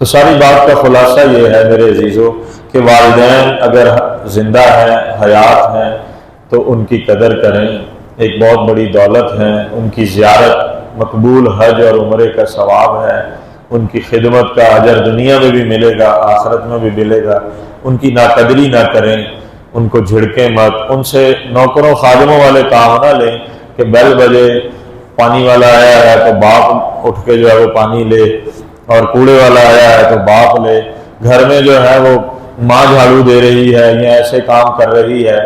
تو ساری بات کا خلاصہ یہ ہے میرے عزیزوں کہ والدین اگر زندہ ہیں، حیات ہیں، تو ان کی قدر کریں، ایک بہت بڑی دولت ہے، ان کی زیارت، مقبول حج اور عمرے کا ثواب ہے، ان کی خدمت کا اجر دنیا میں بھی ملے گا، آخرت میں بھی ملے گا۔ ان کی ناقدری نہ کریں، ان کو جھڑکیں مت، ان سے نوکروں خادموں والے کام نہ لیں کہ بیل بجے پانی والا آیا ہے تو باپ اٹھ کے جو ہے وہ پانی لے، اور کوڑے والا آیا ہے تو باپ لے، گھر میں جو ہے وہ ماں جھاڑو دے رہی ہے یا ایسے کام کر رہی ہے،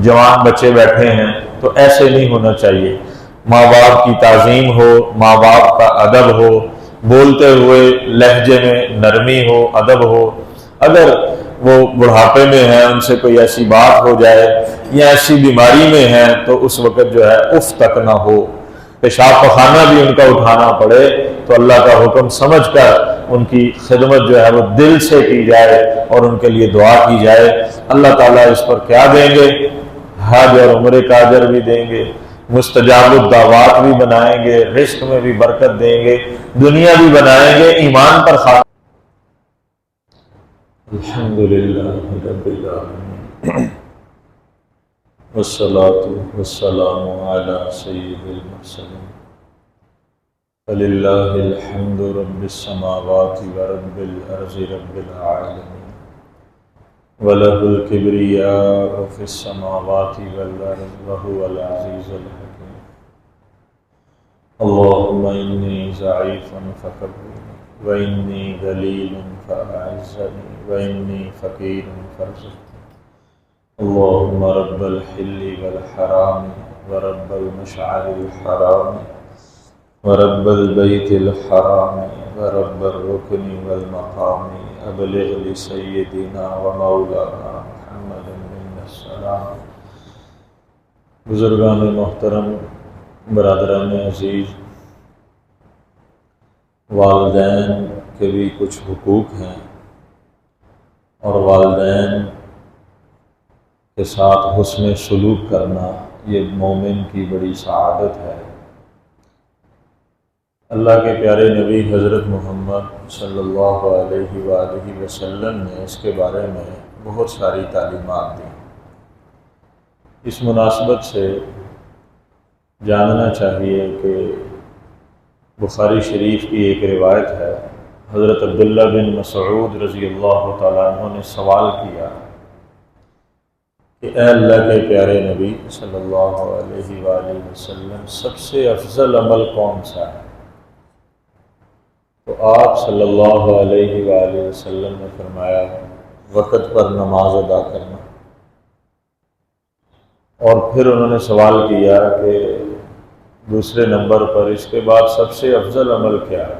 جوان بچے بیٹھے ہیں، تو ایسے نہیں ہونا چاہیے۔ ماں باپ کی تعظیم ہو، ماں باپ کا ادب ہو، بولتے ہوئے لہجے میں نرمی ہو، ادب ہو۔ اگر وہ بڑھاپے میں ہیں، ان سے کوئی ایسی بات ہو جائے یا ایسی بیماری میں ہیں تو اس وقت جو ہے اف تک نہ ہو، پیشاب پخانہ بھی ان کا اٹھانا پڑے تو اللہ کا حکم سمجھ کر ان کی خدمت جو ہے وہ دل سے کی جائے اور ان کے لیے دعا کی جائے۔ اللہ تعالیٰ اس پر کیا دیں گے؟ حج اور عمرے کا اجر بھی دیں گے، مستجاب الدعوات بھی بنائیں گے، رزق میں بھی برکت دیں گے، دنیا بھی بنائیں گے، ایمان پر خاتمہ۔ الحمدللہ رب العالمین والصلاة والسلام علی سید المرسلین فللہ الحمد رب السماوات ورب الارض رب العالمین وَلَهُ الْكِبْرِيَاءُ فِي السَّمَاوَاتِ وَالْأَرْضِ وَهُوَ الْعَزِيزُ الْحَكِيمُ اللهم إني ضعيف فكبرني وإني ذليل فأعزني وإني فقير فارزقني اللهم رب الحل والحرام ورب المشعر الحرام ورب البيت الحرام ورب الركن والمقام ابلغ لسيدنا ومولانا محمد منا السلام۔ بزرگان محترم، برادران عزیز، والدین کے بھی کچھ حقوق ہیں اور والدین کے ساتھ حسن سلوک کرنا یہ مومن کی بڑی سعادت ہے۔ اللہ کے پیارے نبی حضرت محمد صلی اللہ علیہ وآلہ وسلم نے اس کے بارے میں بہت ساری تعلیمات دیں۔ اس مناسبت سے جاننا چاہیے کہ بخاری شریف کی ایک روایت ہے، حضرت عبداللہ بن مسعود رضی اللہ تعالیٰ عنہ نے سوال کیا کہ اے اللہ کے پیارے نبی صلی اللہ علیہ وآلہ وسلم، سب سے افضل عمل کون سا ہے؟ تو آپ صلی اللہ علیہ وآلہ وسلم نے فرمایا وقت پر نماز ادا کرنا۔ اور پھر انہوں نے سوال کیا کہ دوسرے نمبر پر اس کے بعد سب سے افضل عمل کیا ہے؟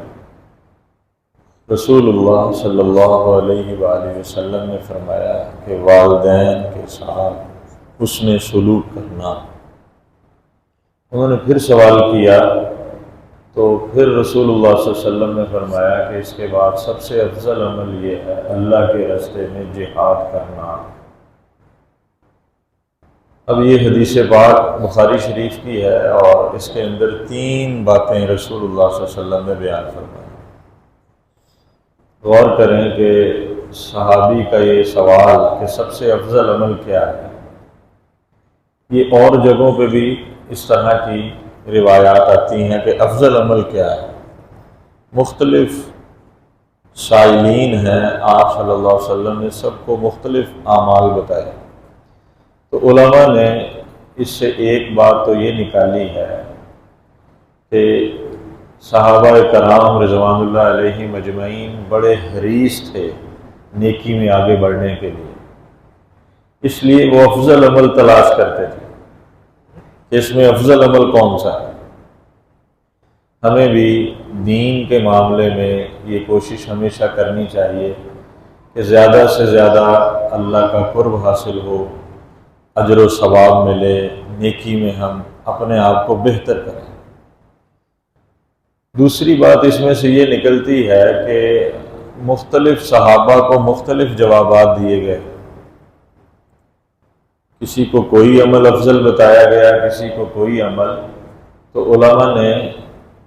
رسول اللہ صلی اللہ علیہ وآلہ وسلم نے فرمایا کہ والدین کے ساتھ حسن سلوک کرنا۔ انہوں نے پھر سوال کیا تو پھر رسول اللہ صلی اللہ علیہ وسلم نے فرمایا کہ اس کے بعد سب سے افضل عمل یہ ہے اللہ کے راستے میں جہاد کرنا۔ اب یہ حدیث پاک بخاری شریف کی ہے اور اس کے اندر 3 باتیں رسول اللہ صلی اللہ علیہ وسلم نے بیان فرمائی۔ غور کریں کہ صحابی کا یہ سوال کہ سب سے افضل عمل کیا ہے، یہ اور جگہوں پہ بھی اس طرح کی روایات آتی ہیں کہ افضل عمل کیا ہے۔ مختلف سائلین ہیں، آپ صلی اللہ علیہ وسلم نے سب کو مختلف اعمال بتائے، تو علماء نے اس سے ایک بات تو یہ نکالی ہے کہ صحابہ کرام رضوان اللہ علیہ مجمعین بڑے حریص تھے نیکی میں آگے بڑھنے کے لیے، اس لیے وہ افضل عمل تلاش کرتے تھے۔ اس میں افضل عمل کون سا ہے؟ ہمیں بھی دین کے معاملے میں یہ کوشش ہمیشہ کرنی چاہیے کہ زیادہ سے زیادہ اللہ کا قرب حاصل ہو، اجر و ثواب ملے، نیکی میں ہم اپنے آپ کو بہتر کریں۔ دوسری بات اس میں سے یہ نکلتی ہے کہ مختلف صحابہ کو مختلف جوابات دیے گئے، کسی کو کوئی عمل افضل بتایا گیا، کسی کو کوئی عمل، تو علماء نے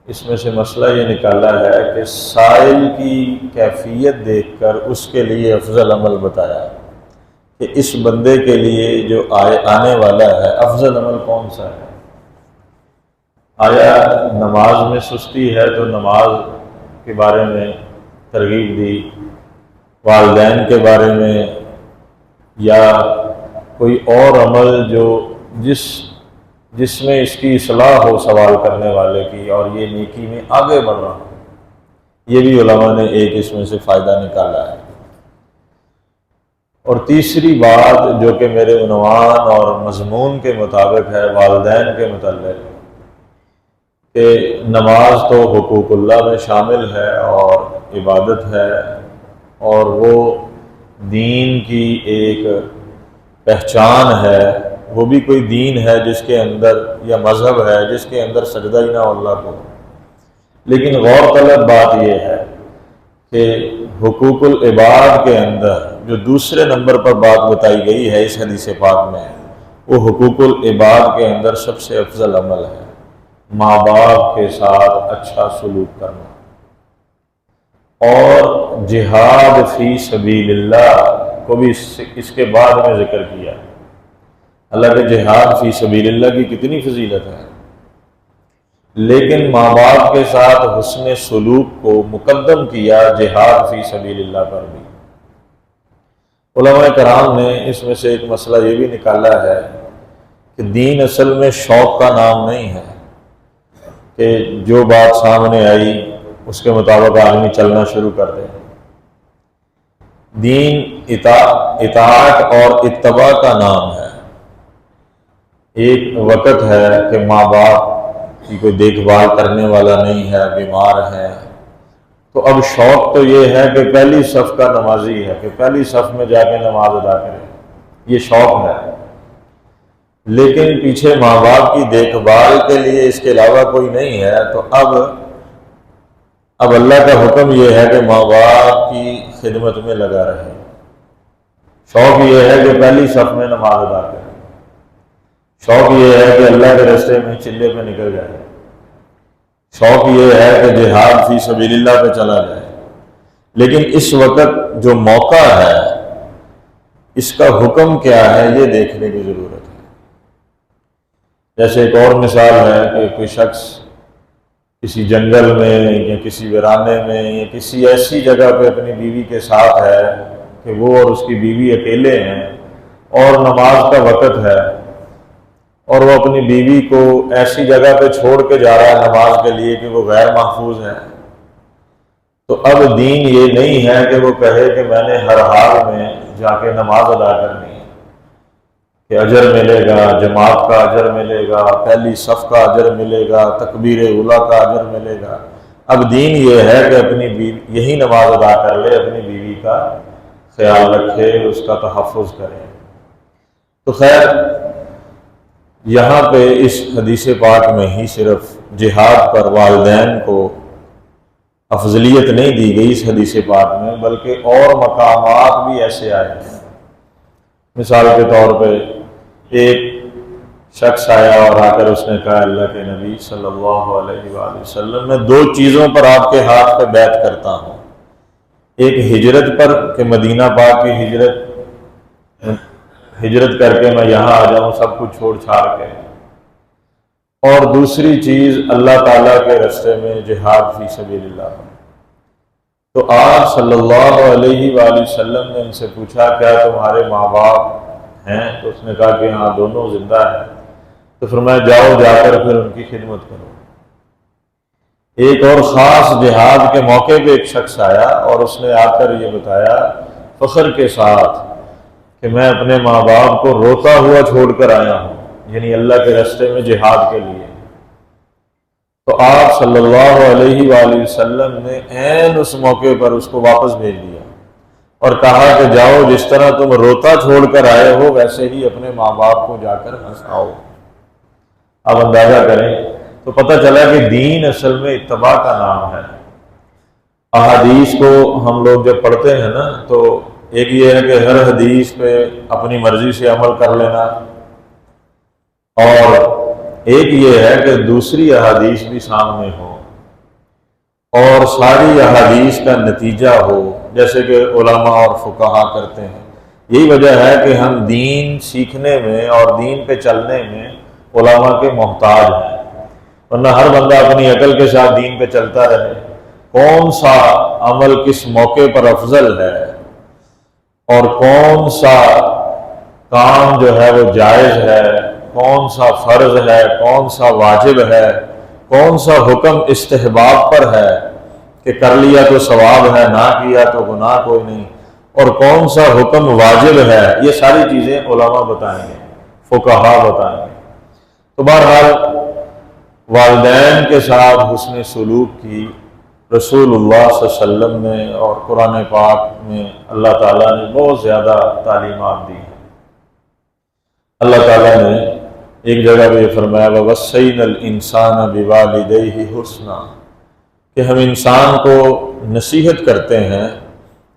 اس میں سے مسئلہ یہ نکالا ہے کہ سائل کی کیفیت دیکھ کر اس کے لیے افضل عمل بتایا کہ اس بندے کے لیے جو آنے والا ہے افضل عمل کون سا ہے۔ آیا نماز میں سستی ہے تو نماز کے بارے میں ترغیب دی، والدین کے بارے میں، یا کوئی اور عمل جو جس میں اس کی اصلاح ہو سوال کرنے والے کی اور یہ نیکی میں آگے بڑھ رہا ہو۔ یہ بھی علماء نے ایک اس میں سے فائدہ نکالا ہے۔ اور تیسری بات جو کہ میرے عنوان اور مضمون کے مطابق ہے والدین کے متعلق، کہ نماز تو حقوق اللہ میں شامل ہے اور عبادت ہے، اور وہ دین کی ایک پہچان ہے، وہ بھی کوئی دین ہے جس کے اندر، یا مذہب ہے جس کے اندر سجدہ ہی نہ اللہ کو۔ لیکن غور طلب بات یہ ہے کہ حقوق العباد کے اندر جو دوسرے نمبر پر بات بتائی گئی ہے اس حدیث پاک میں، وہ حقوق العباد کے اندر سب سے افضل عمل ہے ماں باپ کے ساتھ اچھا سلوک کرنا۔ اور جہاد فی سبیل اللہ کو بھی اس کے بعد میں ذکر کیا۔ اللہ کے جہاد فی سبیل اللہ کی کتنی فضیلت ہے، لیکن ماں باپ کے ساتھ حسن سلوک کو مقدم کیا جہاد فی سبیل اللہ پر بھی۔ علماء کرام نے اس میں سے ایک مسئلہ یہ بھی نکالا ہے کہ دین اصل میں شوق کا نام نہیں ہے کہ جو بات سامنے آئی اس کے مطابق آدمی چلنا شروع کر دے۔ دین اطاعت اور اتباع کا نام ہے۔ ایک وقت ہے کہ ماں باپ کی کوئی دیکھ بھال کرنے والا نہیں ہے، بیمار ہے، تو اب شوق تو یہ ہے کہ پہلی صف کا نمازی ہے، کہ پہلی صف میں جا کے نماز ادا کرے، یہ شوق ہے۔ لیکن پیچھے ماں باپ کی دیکھ بھال کے لیے اس کے علاوہ کوئی نہیں ہے، تو اب اللہ کا حکم یہ ہے کہ ماں باپ کی خدمت میں لگا رہے۔ شوق یہ ہے کہ پہلی صف میں نماز ادا کرے، شوق یہ ہے کہ اللہ کے راستے میں چلے پہ نکل جائے، شوق یہ ہے کہ جہاد فی سبیل اللہ پہ چلا جائے۔ لیکن اس وقت جو موقع ہے اس کا حکم کیا ہے یہ دیکھنے کی ضرورت ہے۔ جیسے ایک اور مثال ہے کہ کوئی شخص کسی جنگل میں یا کسی ویرانے میں یا کسی ایسی جگہ پہ اپنی بیوی کے ساتھ ہے کہ وہ اور اس کی بیوی اکیلے ہیں اور نماز کا وقت ہے، اور وہ اپنی بیوی کو ایسی جگہ پہ چھوڑ کے جا رہا ہے نماز کے لیے کہ وہ غیر محفوظ ہے، تو اب دین یہ نہیں ہے کہ وہ کہے کہ میں نے ہر حال میں جا کے نماز ادا کرنی ہے، کہ اجر ملے گا، جماعت کا اجر ملے گا، پہلی صف کا اجر ملے گا، تکبیر اولیٰ کا اجر ملے گا۔ اب دین یہ ہے کہ اپنی بیوی یہی نماز ادا کر لے، اپنی بیوی کا خیال رکھے، اس کا تحفظ کرے۔ تو خیر یہاں پہ اس حدیث پاک میں ہی صرف جہاد پر والدین کو افضلیت نہیں دی گئی اس حدیث پاک میں، بلکہ اور مقامات بھی ایسے آئے ہیں۔ مثال کے طور پہ ایک شخص آیا اور آ کر اس نے کہا اللہ کے نبی صلی اللہ علیہ وآلہ وسلم، میں دو چیزوں پر آپ کے ہاتھ پہ بیعت کرتا ہوں، ایک ہجرت پر کہ مدینہ پاک کی ہجرت کر کے میں یہاں آ جاؤں سب کچھ چھوڑ چھاڑ کے، اور دوسری چیز اللہ تعالیٰ کے راستے میں جہاد فی سبیل اللہ۔ تو آپ صلی اللہ علیہ وآلہ وسلم نے ان سے پوچھا کیا تمہارے ماں باپ ہیں؟ تو اس نے کہا کہ ہاں دونوں زندہ ہیں۔ تو فرمایا جاؤ جا کر پھر ان کی خدمت کرو۔ ایک اور خاص جہاد کے موقع پہ ایک شخص آیا اور اس نے آ کر یہ بتایا فخر کے ساتھ کہ میں اپنے ماں باپ کو روتا ہوا چھوڑ کر آیا ہوں، یعنی اللہ کے راستے میں جہاد کے لیے۔ تو آپ صلی اللہ علیہ وآلہ وسلم نے عین اس موقع پر اس کو واپس بھیج دیا اور کہا کہ جاؤ جس طرح تم روتا چھوڑ کر آئے ہو ویسے ہی اپنے ماں باپ کو جا کر ہنساؤ۔ اب اندازہ کریں تو پتہ چلا کہ دین اصل میں اتباع کا نام ہے۔ احادیث کو ہم لوگ جب پڑھتے ہیں نا تو ایک یہ ہے کہ ہر حدیث پہ اپنی مرضی سے عمل کر لینا، اور ایک یہ ہے کہ دوسری احادیث بھی سامنے ہو اور ساری احادیث کا نتیجہ ہو، جیسے کہ علماء اور فقہا کرتے ہیں۔ یہی وجہ ہے کہ ہم دین سیکھنے میں اور دین پہ چلنے میں علماء کے محتاج ہیں، ورنہ ہر بندہ اپنی عقل کے ساتھ دین پہ چلتا رہے، کون سا عمل کس موقع پر افضل ہے اور کون سا کام جو ہے وہ جائز ہے، کون سا فرض ہے، کون سا واجب ہے، کون سا حکم استحباب پر ہے کہ کر لیا تو ثواب ہے، نہ کیا تو گناہ کوئی نہیں، اور کون سا حکم واجب ہے، یہ ساری چیزیں علماء بتائیں گے، فقہا بتائیں گے۔ تو بہرحال والدین کے ساتھ حسن سلوک کی رسول اللہ صلی اللہ علیہ وسلم نے اور قرآن پاک میں اللہ تعالیٰ نے بہت زیادہ تعلیمات دی ہیں۔ اللہ تعالیٰ نے ایک جگہ پہ یہ فرمایا وَوَصَّيْنَا الْإِنسَانَ بِوَالِدَيْهِ حُسْنًا، کہ ہم انسان کو نصیحت کرتے ہیں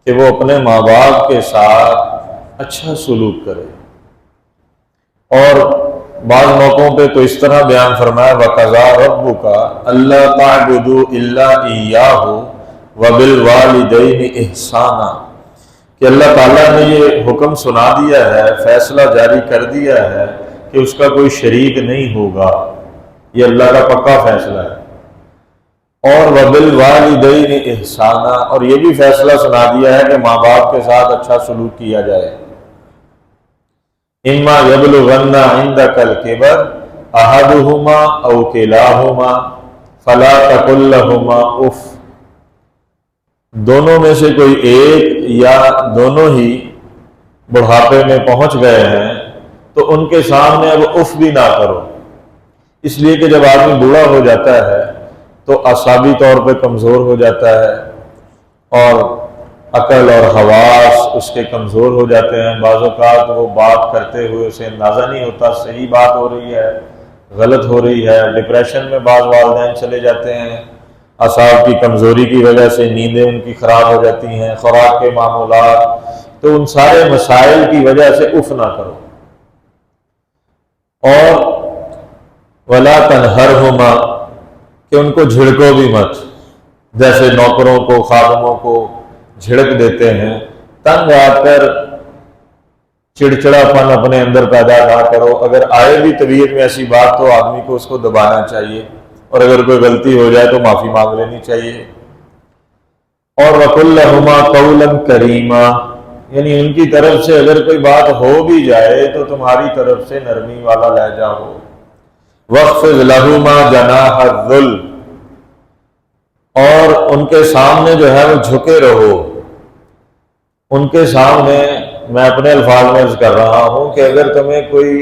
کہ وہ اپنے ماں باپ کے ساتھ اچھا سلوک کرے، اور بعض موقعوں پہ تو اس طرح بیان فرمایا وَقَضَىٰ رَبُّكَ أَلَّا تَعْبُدُوا إِلَّا إِيَّاهُ وَبِالْوَالِدَيْنِ إِحْسَانًا، کہ اللہ تعالیٰ نے یہ حکم سنا دیا ہے، فیصلہ جاری کر دیا ہے کہ اس کا کوئی شریک نہیں ہوگا، یہ اللہ کا پکا فیصلہ ہے، اور وَبِالْوَالِدَيْنِ إِحْسَانًا، اور یہ بھی فیصلہ سنا دیا ہے کہ ماں باپ کے ساتھ اچھا سلوک کیا جائے۔ اِمَّا يَبْلُغَنَّ عِندَكَ الْكِبَرَ أَحَدُهُمَا أَوْ كِلَاهُمَا فَلَا تَقُل لَّهُمَا أُفٍّ، دونوں میں سے کوئی ایک یا دونوں ہی بڑھاپے میں پہنچ گئے ہیں تو ان کے سامنے اب اف بھی نہ کرو، اس لیے کہ جب آدمی بوڑھا ہو جاتا ہے تو اعصابی طور پہ کمزور ہو جاتا ہے اور عقل اور حواس اس کے کمزور ہو جاتے ہیں، بعض اوقات وہ بات کرتے ہوئے اسے اندازہ نہیں ہوتا صحیح بات ہو رہی ہے غلط ہو رہی ہے، ڈپریشن میں بعض والدین چلے جاتے ہیں، اعصاب کی کمزوری کی وجہ سے نیندیں ان کی خراب ہو جاتی ہیں، خوراک کے معمولات، تو ان سارے مسائل کی وجہ سے اف نہ کرو۔ اور وَلَا تَنْهَرْهُمَا، کہ ان کو جھڑکو بھی مت، جیسے نوکروں کو خادموں کو جھڑک دیتے ہیں، تنگ آ کر چڑچڑا پن اپنے اندر پیدا نہ کرو، اگر آئے بھی طبیعت میں ایسی بات تو آدمی کو اس کو دبانا چاہیے، اور اگر کوئی غلطی ہو جائے تو معافی مانگ لینی چاہیے۔ اور وَقُل لَّهُمَا قَوْلًا كَرِيمًا، یعنی ان کی طرف سے اگر کوئی بات ہو بھی جائے تو تمہاری طرف سے نرمی والا لہجہ ہو۔ وَاخْفِضْ لَهُمَا جَنَاحَ الذُّلِّ، اور ان کے سامنے جو ہے وہ جھکے رہو، ان کے سامنے، میں اپنے الفاظ میں عرض کر رہا ہوں کہ اگر تمہیں کوئی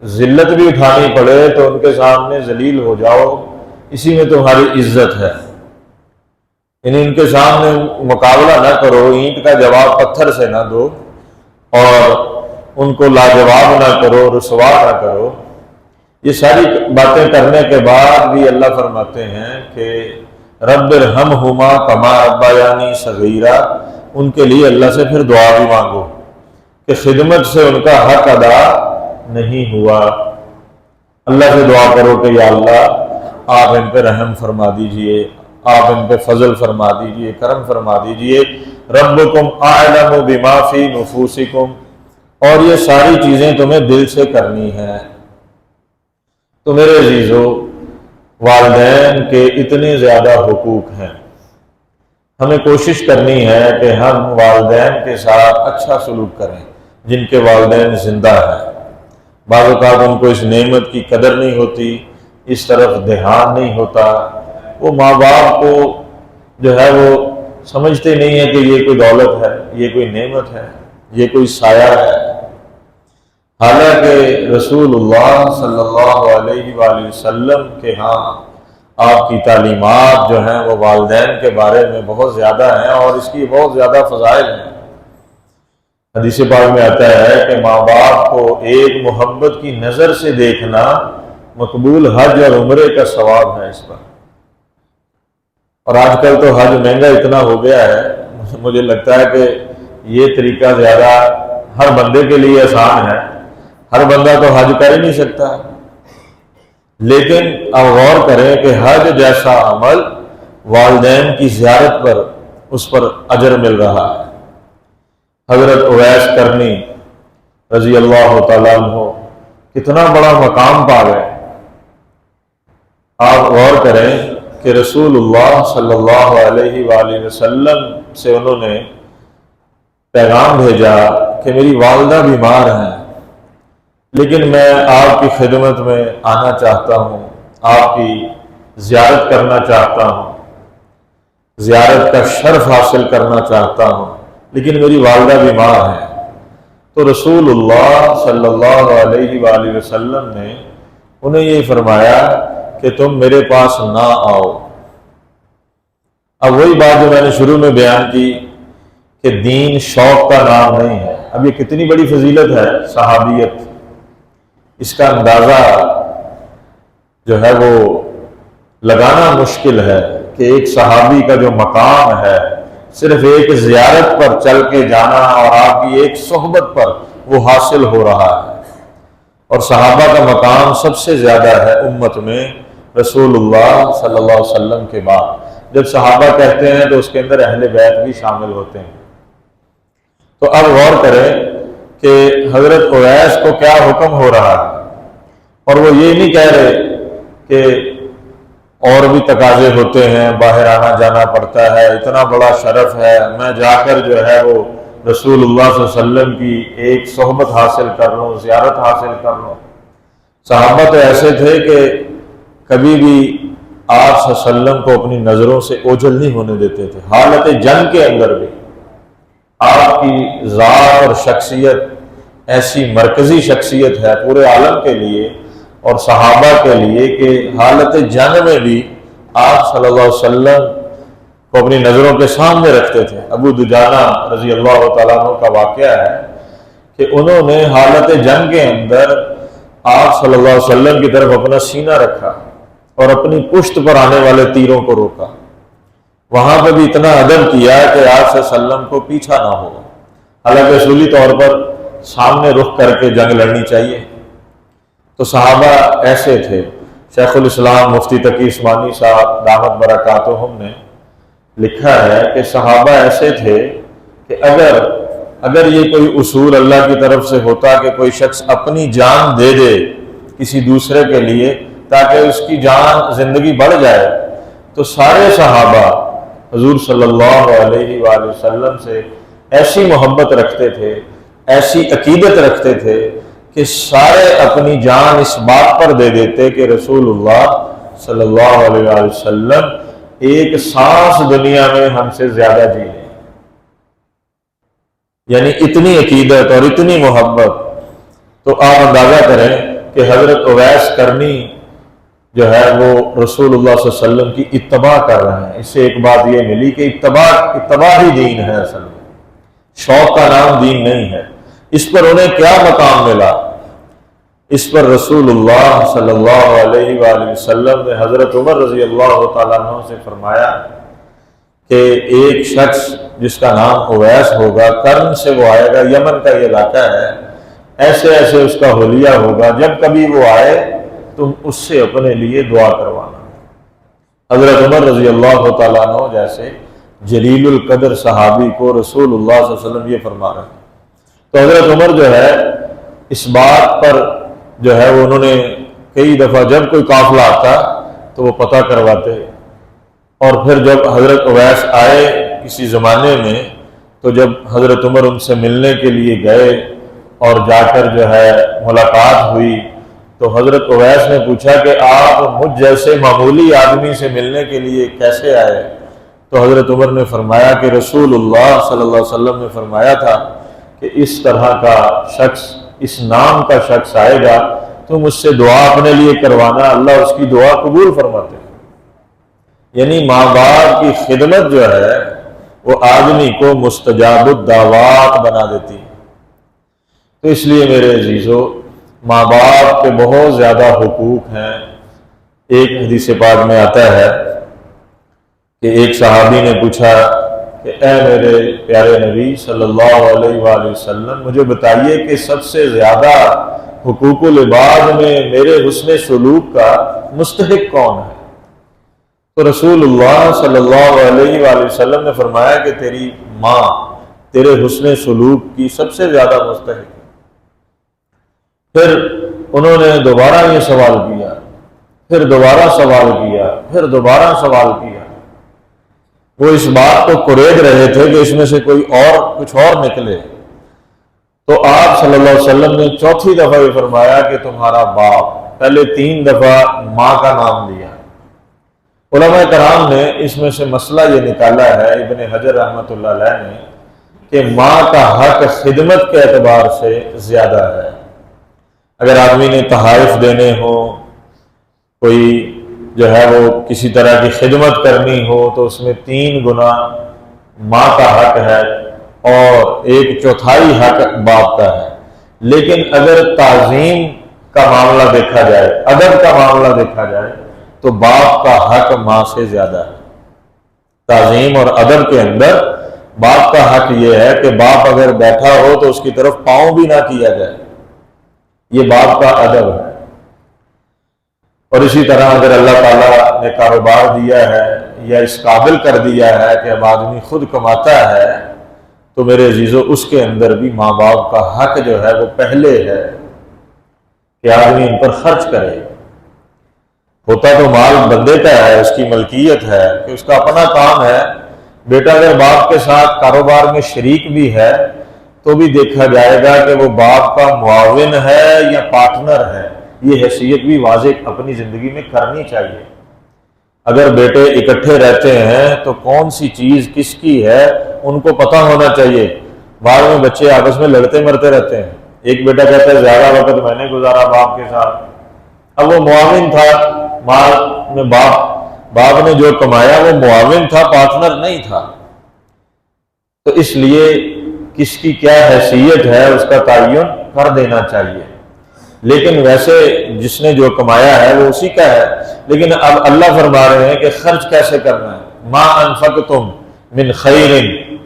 ذلت بھی اٹھانی پڑے تو ان کے سامنے ذلیل ہو جاؤ، اسی میں تمہاری عزت ہے، یعنی ان کے سامنے مقابلہ نہ کرو، اینٹ کا جواب پتھر سے نہ دو اور ان کو لاجواب نہ کرو، رسوا نہ کرو۔ یہ ساری باتیں کرنے کے بعد بھی اللہ فرماتے ہیں کہ رب ارحمہما کما ربیانی صغیرا، ان کے لیے اللہ سے پھر دعا بھی مانگو کہ خدمت سے ان کا حق ادا نہیں ہوا، اللہ سے دعا کرو کہ یا اللہ آپ ان پہ رحم فرما دیجئے، آپ ان پہ فضل فرما دیجئے، کرم فرما دیجئے۔ ربکم اعلم بما فی نفوسکم، اور یہ ساری چیزیں تمہیں دل سے کرنی ہیں۔ تو میرے عزیزو، والدین کے اتنے زیادہ حقوق ہیں، ہمیں کوشش کرنی ہے کہ ہم والدین کے ساتھ اچھا سلوک کریں جن کے والدین زندہ ہیں۔ بعض اوقات ان کو اس نعمت کی قدر نہیں ہوتی، اس طرف دھیان نہیں ہوتا، وہ ماں باپ کو جو ہے وہ سمجھتے نہیں ہیں کہ یہ کوئی دولت ہے، یہ کوئی نعمت ہے، یہ کوئی سایہ ہے، حالانکہ رسول اللہ صلی اللہ علیہ وآلہ وسلم کے ہاں آپ کی تعلیمات جو ہیں وہ والدین کے بارے میں بہت زیادہ ہیں اور اس کی بہت زیادہ فضائل ہیں۔ حدیث پاک میں آتا ہے کہ ماں باپ کو ایک محبت کی نظر سے دیکھنا مقبول حج اور عمرے کا ثواب ہے اس پر۔ اور آج کل تو حج مہنگا اتنا ہو گیا ہے، مجھے لگتا ہے کہ یہ طریقہ زیادہ ہر بندے کے لیے آسان ہے، ہر بندہ تو حج کر ہی نہیں سکتا، لیکن اب غور کریں کہ حج جیسا عمل والدین کی زیارت پر اس پر اجر مل رہا ہے۔ حضرت اویس کرنی رضی اللہ تعالیٰ عنہ کتنا بڑا مقام پا گئے۔ آپ غور کریں کہ رسول اللہ صلی اللہ علیہ وآلہ وسلم سے انہوں نے پیغام بھیجا کہ میری والدہ بیمار ہیں، لیکن میں آپ کی خدمت میں آنا چاہتا ہوں، آپ کی زیارت کرنا چاہتا ہوں، زیارت کا شرف حاصل کرنا چاہتا ہوں، لیکن میری والدہ بیمار ہیں۔ تو رسول اللہ صلی اللہ علیہ وآلہ وسلم نے انہیں یہ فرمایا کہ تم میرے پاس نہ آؤ۔ اب وہی بات جو میں نے شروع میں بیان کی کہ دین شوق کا نام نہیں ہے۔ اب یہ کتنی بڑی فضیلت ہے صحابیت، اس کا اندازہ جو ہے وہ لگانا مشکل ہے کہ ایک صحابی کا جو مقام ہے صرف ایک زیارت پر چل کے جانا اور آپ کی ایک صحبت پر وہ حاصل ہو رہا ہے۔ اور صحابہ کا مقام سب سے زیادہ ہے امت میں رسول اللہ صلی اللہ علیہ وسلم کے بعد۔ جب صحابہ کہتے ہیں تو اس کے اندر اہل بیت بھی شامل ہوتے ہیں۔ تو اب غور کریں کہ حضرت اویس کو کیا حکم ہو رہا ہے، اور وہ یہ نہیں کہہ رہے کہ اور بھی تقاضے ہوتے ہیں، باہر آنا جانا پڑتا ہے، اتنا بڑا شرف ہے، میں جا کر جو ہے وہ رسول اللہ صلی اللہ علیہ وسلم کی ایک صحبت حاصل کر لوں، زیارت حاصل کر لوں۔ صحابہ تو ایسے تھے کہ کبھی بھی آپ صلی اللہ علیہ وسلم کو اپنی نظروں سے اوجھل نہیں ہونے دیتے تھے۔ حالت جنگ کے اندر بھی آپ کی ذات اور شخصیت ایسی مرکزی شخصیت ہے پورے عالم کے لیے اور صحابہ کے لیے کہ حالت جنگ میں بھی آپ صلی اللہ علیہ وسلم کو اپنی نظروں کے سامنے رکھتے تھے۔ ابو دجانہ رضی اللہ تعالیٰ عنہ کا واقعہ ہے کہ انہوں نے حالت جنگ کے اندر آپ صلی اللہ علیہ وسلم کی طرف اپنا سینہ رکھا اور اپنی پشت پر آنے والے تیروں کو روکا۔ وہاں پہ بھی اتنا ادب کیا کہ آپ صلی اللہ علیہ وسلم کو پیچھا نہ ہو، حالانکہ اصولی طور پر سامنے رخ کر کے جنگ لڑنی چاہیے۔ تو صحابہ ایسے تھے۔ شیخ الاسلام مفتی تقی عثمانی صاحب دامت برکاتہم نے لکھا ہے کہ صحابہ ایسے تھے کہ اگر یہ کوئی اصول اللہ کی طرف سے ہوتا کہ کوئی شخص اپنی جان دے دے کسی دوسرے کے لیے تاکہ اس کی جان زندگی بڑھ جائے، تو سارے صحابہ حضور صلی اللہ علیہ وآلہ وسلم سے ایسی محبت رکھتے تھے، ایسی عقیدت رکھتے تھے کہ سارے اپنی جان اس بات پر دے دیتے کہ رسول اللہ صلی اللہ علیہ وآلہ وسلم ایک سانس دنیا میں ہم سے زیادہ جی لیں۔ یعنی اتنی عقیدت اور اتنی محبت۔ تو آپ اندازہ کریں کہ حضرت اویس کرنی جو ہے وہ رسول اللہ صلی اللہ علیہ وسلم کی اتباع کر رہے ہیں۔ اس سے ایک بات یہ ملی کہ اتباع ہی دین ہے، اصل میں شوق کا نام دین نہیں ہے۔ اس پر انہیں کیا مقام ملا؟ اس پر رسول اللہ صلی اللہ علیہ وآلہ وسلم نے حضرت عمر رضی اللہ تعالیٰ عنہ سے فرمایا کہ ایک شخص جس کا نام اویس ہوگا، کرن سے وہ آئے گا، یمن کا یہ علاقہ ہے، ایسے ایسے اس کا حلیہ ہوگا، جب کبھی وہ آئے تم اس سے اپنے لیے دعا کروانا۔ حضرت عمر رضی اللہ تعالیٰ عنہ جیسے جلیل القدر صحابی کو رسول اللہ صلی اللہ علیہ وسلم یہ فرما رہے ہیں۔ تو حضرت عمر جو ہے اس بات پر جو ہے وہ انہوں نے کئی دفعہ جب کوئی قافلہ آتا تو وہ پتہ کرواتے، اور پھر جب حضرت اویس آئے کسی زمانے میں تو جب حضرت عمر ان سے ملنے کے لیے گئے اور جا کر جو ہے ملاقات ہوئی تو حضرت اویس نے پوچھا کہ آپ مجھ جیسے معمولی آدمی سے ملنے کے لیے کیسے آئے؟ تو حضرت عمر نے فرمایا کہ رسول اللہ صلی اللہ علیہ وسلم نے فرمایا تھا کہ اس طرح کا شخص، اس نام کا شخص آئے گا، تم اس سے دعا اپنے لیے کروانا، اللہ اس کی دعا قبول فرماتے ہیں۔ یعنی ماں باپ کی خدمت جو ہے وہ آدمی کو مستجاب الدعوات بنا دیتی ہے۔ تو اس لیے میرے عزیزو، ماں باپ کے بہت زیادہ حقوق ہیں۔ ایک حدیث پاک میں آتا ہے کہ ایک صحابی نے پوچھا کہ اے میرے پیارے نبی صلی اللہ علیہ وآلہ وسلم، مجھے بتائیے کہ سب سے زیادہ حقوق العباد میں میرے حسن سلوک کا مستحق کون ہے؟ تو رسول اللہ صلی اللہ علیہ وآلہ وسلم نے فرمایا کہ تیری ماں تیرے حسن سلوک کی سب سے زیادہ مستحق ہے۔ پھر انہوں نے دوبارہ یہ سوال کیا، پھر دوبارہ سوال کیا، پھر دوبارہ سوال کیا۔ وہ اس بات کو کرید رہے تھے کہ اس میں سے کوئی اور کچھ اور نکلے۔ تو آپ صلی اللہ علیہ وسلم نے چوتھی دفعہ یہ فرمایا کہ تمہارا باپ۔ پہلے 3 دفعہ ماں کا نام لیا۔ علماء کرام نے اس میں سے مسئلہ یہ نکالا ہے، ابن حجر رحمۃ اللہ علیہ نے، کہ ماں کا حق خدمت کے اعتبار سے زیادہ ہے۔ اگر آدمی نے تحائف دینے ہوں، کوئی جو ہے وہ کسی طرح کی خدمت کرنی ہو، تو اس میں 3 گنا ماں کا حق ہے اور 1/4 حق باپ کا ہے۔ لیکن اگر تعظیم کا معاملہ دیکھا جائے، ادب کا معاملہ دیکھا جائے، تو باپ کا حق ماں سے زیادہ ہے۔ تعظیم اور ادب کے اندر باپ کا حق یہ ہے کہ باپ اگر بیٹھا ہو تو اس کی طرف پاؤں بھی نہ کیا جائے، یہ باپ کا ادب ہے۔ اور اسی طرح اگر اللہ تعالیٰ نے کاروبار دیا ہے یا اس قابل کر دیا ہے کہ اب آدمی خود کماتا ہے، تو میرے عزیزو اس کے اندر بھی ماں باپ کا حق جو ہے وہ پہلے ہے کہ آدمی ان پر خرچ کرے۔ ہوتا تو مال بندے کا ہے، اس کی ملکیت ہے کہ اس کا اپنا کام ہے۔ بیٹا اگر باپ کے ساتھ کاروبار میں شریک بھی ہے تو بھی دیکھا جائے گا کہ وہ باپ کا معاون ہے یا پارٹنر ہے۔ یہ حیثیت بھی واضح اپنی زندگی میں کرنی چاہیے۔ اگر بیٹے اکٹھے رہتے ہیں تو کون سی چیز کس کی ہے ان کو پتہ ہونا چاہیے۔ بعد میں بچے آپس میں لڑتے مرتے رہتے ہیں، ایک بیٹا کہتا ہے زیادہ وقت میں نے گزارا باپ کے ساتھ۔ اب وہ معاون تھا، مال میں باپ نے جو کمایا وہ معاون تھا، پارٹنر نہیں تھا۔ تو اس لیے کس کی کیا حیثیت ہے اس کا تعین کر دینا چاہیے۔ لیکن ویسے جس نے جو کمایا ہے وہ اسی کا ہے۔ لیکن اب اللہ فرما رہے ہیں کہ خرچ کیسے کرنا ہے۔ ما انفقتم من خیر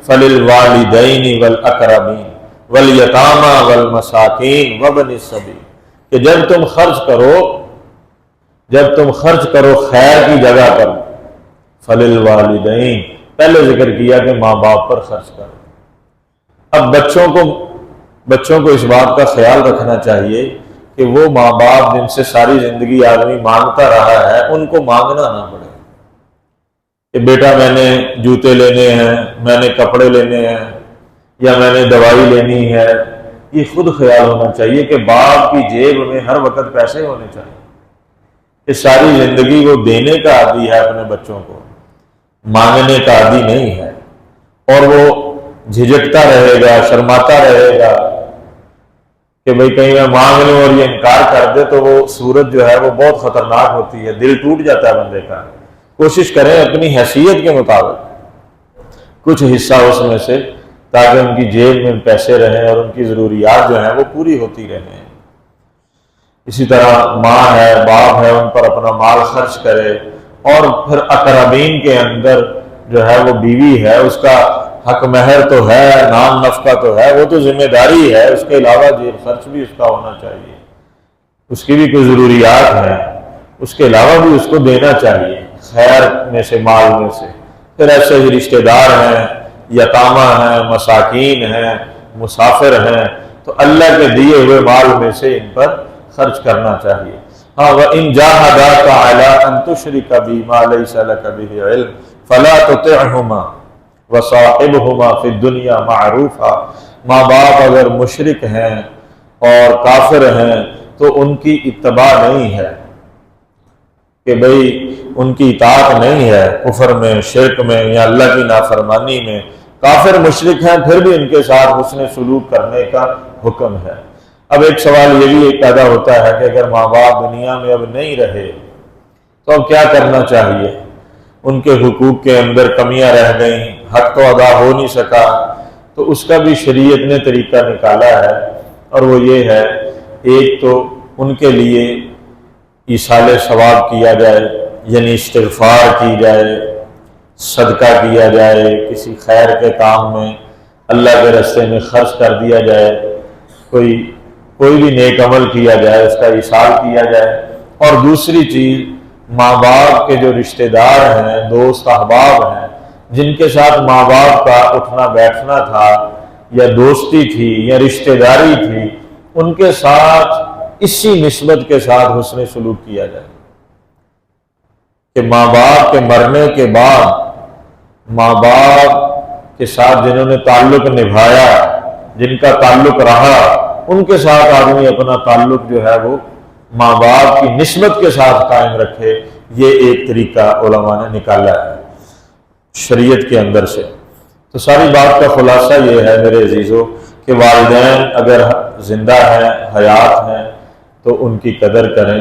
فللوالدین والاقربین والیتامی والمساکین وابن السبیل، کہ جب تم خرچ کرو خیر کی جگہ پر، فللوالدین پہلے ذکر کیا کہ ماں باپ پر خرچ کرو۔ اب بچوں کو اس بات کا خیال رکھنا چاہیے کہ وہ ماں باپ جن سے ساری زندگی آدمی مانگتا رہا ہے ان کو مانگنا نہ پڑے کہ بیٹا میں نے جوتے لینے ہیں، میں نے کپڑے لینے ہیں، یا میں نے دوائی لینی ہے۔ یہ خود خیال ہونا چاہیے کہ باپ کی جیب میں ہر وقت پیسے ہونے چاہیے، کہ ساری زندگی وہ دینے کا عادی ہے اپنے بچوں کو، مانگنے کا عادی نہیں ہے۔ اور وہ جھجکتا رہے گا، شرماتا رہے گا کہ بھئی کہیں میں مانگ لوں اور یہ انکار کر دے تو وہ صورت جو ہے وہ بہت خطرناک ہوتی ہے، دل ٹوٹ جاتا ہے بندے کا۔ کوشش کریں اپنی حیثیت کے مطابق کچھ حصہ اس میں سے، تاکہ ان کی جیب میں پیسے رہیں اور ان کی ضروریات جو ہیں وہ پوری ہوتی رہیں۔ اسی طرح ماں ہے، باپ ہے، ان پر اپنا مال خرچ کرے۔ اور پھر اقربین کے اندر جو ہے وہ بیوی ہے، اس کا حق مہر تو ہے، نان نفقہ تو ہے، وہ تو ذمہ داری ہے، اس کے علاوہ جیب خرچ بھی اس کا ہونا چاہیے، اس کی بھی کوئی ضروریات ہیں، اس کے علاوہ بھی اس کو دینا چاہیے خیر میں سے، مال میں سے۔ پھر ایسے ہی رشتہ دار ہیں، یتامہ ہیں، مساکین ہیں، مسافر ہیں، تو اللہ کے دیے ہوئے مال میں سے ان پر خرچ کرنا چاہیے۔ ہاں وَإِن جَاهَدَاكَ عَلَىٰ أَن تُشْرِكَ بِي مَا لَيْسَ لَكَ بِهِ عِلْمٌ فَلَا تُطِعْهُمَا وَصَاحِبْهُمَا فِي الدُّنْيَا مَعْرُوفًا۔ ماں باپ اگر مشرک ہیں اور کافر ہیں تو ان کی اتباع نہیں ہے، کہ بھئی ان کی اطاعت نہیں ہے کفر میں، شرک میں یا اللہ کی نافرمانی میں۔ کافر مشرک ہیں پھر بھی ان کے ساتھ حسن سلوک کرنے کا حکم ہے۔ اب ایک سوال یہ بھی پیدا ہوتا ہے کہ اگر ماں باپ دنیا میں اب نہیں رہے تو اب کیا کرنا چاہیے؟ ان کے حقوق کے اندر کمیاں رہ گئیں، حق تو ادا ہو نہیں سکا، تو اس کا بھی شریعت نے طریقہ نکالا ہے، اور وہ یہ ہے، ایک تو ان کے لیے ایصال ثواب کیا جائے، یعنی استغفار کی جائے، صدقہ کیا جائے، کسی خیر کے کام میں اللہ کے راستے میں خرچ کر دیا جائے، کوئی بھی نیک عمل کیا جائے، اس کا ایصال کیا جائے۔ اور دوسری چیز ماں باپ کے جو رشتہ دار ہیں، دوست احباب ہیں، جن کے ساتھ ماں باپ کا اٹھنا بیٹھنا تھا یا دوستی تھی یا رشتہ داری تھی، ان کے ساتھ اسی نسبت کے ساتھ حسن سلوک کیا جائے کہ ماں باپ کے مرنے کے بعد ماں باپ کے ساتھ جنہوں نے تعلق نبھایا، جن کا تعلق رہا، ان کے ساتھ آدمی اپنا تعلق جو ہے وہ ماں باپ کی نسبت کے ساتھ قائم رکھے۔ یہ ایک طریقہ علماء نے نکالا ہے شریعت کے اندر سے۔ تو ساری بات کا خلاصہ یہ ہے میرے عزیزو کہ والدین اگر زندہ ہیں، حیات ہیں، تو ان کی قدر کریں،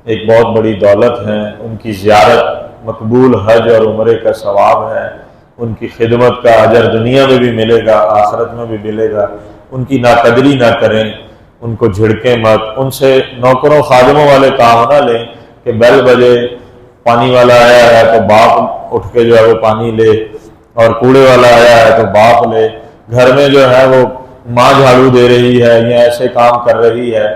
ایک بہت بڑی دولت ہے، ان کی زیارت مقبول حج اور عمرے کا ثواب ہے، ان کی خدمت کا اجر دنیا میں بھی ملے گا، آخرت میں بھی ملے گا۔ ان کی ناقدری نہ کریں، ان کو جھڑکیں مت، ان سے نوکروں خادموں والے کام نہ لیں کہ بیل بجے پانی والا آیا ہے تو باپ اٹھ کے جو ہے وہ پانی لے، اور کوڑے والا آیا ہے تو باپ لے، گھر میں جو ہے وہ ماں جھاڑو دے رہی ہے یا ایسے کام کر رہی ہے،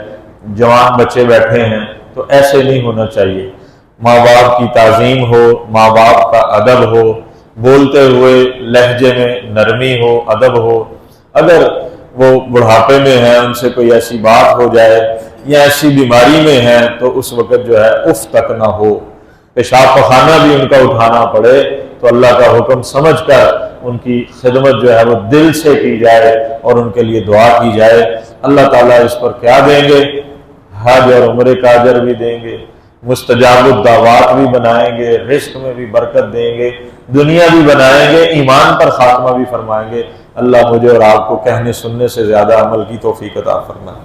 جوان بچے بیٹھے ہیں، تو ایسے نہیں ہونا چاہیے۔ ماں باپ کی تعظیم ہو، ماں باپ کا ادب ہو، بولتے ہوئے لہجے میں نرمی ہو، ادب ہو۔ اگر وہ بڑھاپے میں ہیں، ان سے کوئی ایسی بات ہو جائے یا ایسی بیماری میں ہیں تو اس وقت جو ہے اف تک نہ ہو، پیشاب پخانہ بھی ان کا اٹھانا پڑے تو اللہ کا حکم سمجھ کر ان کی خدمت جو ہے وہ دل سے کی جائے اور ان کے لیے دعا کی جائے۔ اللہ تعالیٰ اس پر کیا دیں گے؟ حج اور عمرے کا اجر بھی دیں گے، مستجاب الدعوات بھی بنائیں گے، رزق میں بھی برکت دیں گے، دنیا بھی بنائیں گے، ایمان پر خاتمہ بھی فرمائیں گے۔ اللہ مجھے اور آپ کو کہنے سننے سے زیادہ عمل کی توفیق عطا فرمائے۔